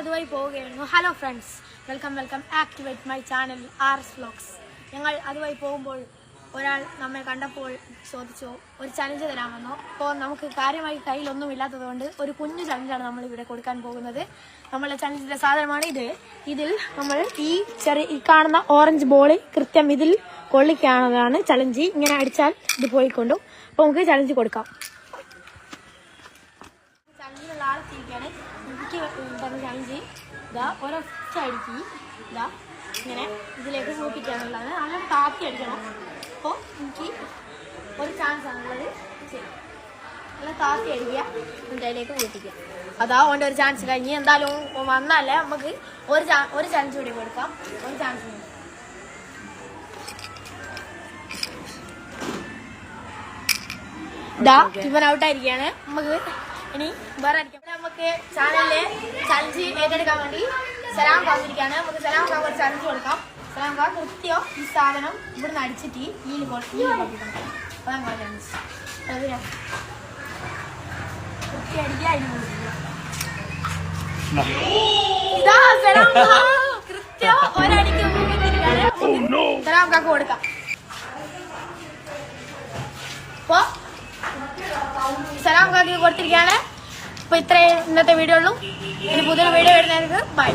അതുവഴി പോവുകയായിരുന്നു. Hello friends, welcome activate my channel RS Vlogs. ഞങ്ങൾ അതുവഴി പോകുമ്പോൾ ഒരാൾ നമ്മെ കണ്ടപ്പോൾ ചോദിച്ചു ഒരു ചലഞ്ച് തരാമെന്നോ. അപ്പോൾ നമുക്ക് കാര്യമായി കയ്യിലൊന്നും ഇല്ലാത്തതുകൊണ്ട് ഒരു കുഞ്ഞു ചലഞ്ചാണ് നമ്മൾ ഇവിടെ കൊടുക്കാൻ പോകുന്നത്. നമ്മളുടെ ചലഞ്ചിന്റെ സാധനമാണ് ഇത്. ഇതിൽ നമ്മൾ ഈ കാണുന്ന ഓറഞ്ച് ബോൾ കൃത്യം ഇതിൽ കൊള്ളിക്കാണതാണ് ചലഞ്ച്. ഇങ്ങനെ അടിച്ചാൽ ഇത് പോയിക്കൊണ്ടു. അപ്പോൾ നമുക്ക് ചലഞ്ച് കൊടുക്കാം. ചലഞ്ചിനുള്ള ആളെത്തിയിരിക്കുകയാണ്. എനിക്ക് പറഞ്ഞ ചലഞ്ച് ഇതാ ഒരൊറ്റ അടിക്ക് ഇതാ ഇങ്ങനെ ഇതിലേക്ക് മൂപ്പിക്കാനുള്ളതാണ്. അങ്ങനെ താത്തി അടിക്കണം. അപ്പോൾ എനിക്ക് ഒരു ചാൻസ് ആണുള്ളത്. ശരി, നല്ല താത്തി അടിക്കുക, ഇതിലേക്ക് മൂപ്പിക്കുക. അതാ ഓൻ്റെ ഒരു ചാൻസ് കഴിഞ്ഞ്. എന്തായാലും വന്നാലേ നമുക്ക് ഒരു ചാൻസ് കൂടി കൊടുക്കാം. ഒരു ചാൻസ് കൂടി. ഇതാ ഇവൻ ഔട്ടായിരിക്കുകയാണ്. നമുക്ക് ഇനി വേറെ അടിക്കാം. നമുക്ക് ചാനലിലെ ചലഞ്ച് ഏറ്റെടുക്കാൻ വേണ്ടി സലാം കാത്തിരിക്കുകയാണ്. നമുക്ക് സലാം കാ ഒരു ചലഞ്ച് കൊടുക്കാം. സലാം കാ കൃത്യം ഈ സാധനം ഇവിടുന്ന് അടിച്ചിട്ട് ഈ പൊട്ടിക്കണം. അതാണ് ചലഞ്ച്. കൃത്യം അടിക്കുക, അതിന് ഇതാ സലാം കാ കൃത്യം ഒരടിക്ക് മുമ്പിട്ടിരിക്കുകയാണ്. സലാം കാക്ക് കൊടുക്കാം. അപ്പോ സലാം കാക്കി കൊടുത്തിരിക്കുകയാണ്. അപ്പോൾ ഇത്രയും ഇന്നത്തെ വീഡിയോ ഉള്ളൂ. ഇനി പുതിയൊരു വീഡിയോ വരുന്നവർക്ക് ബൈ.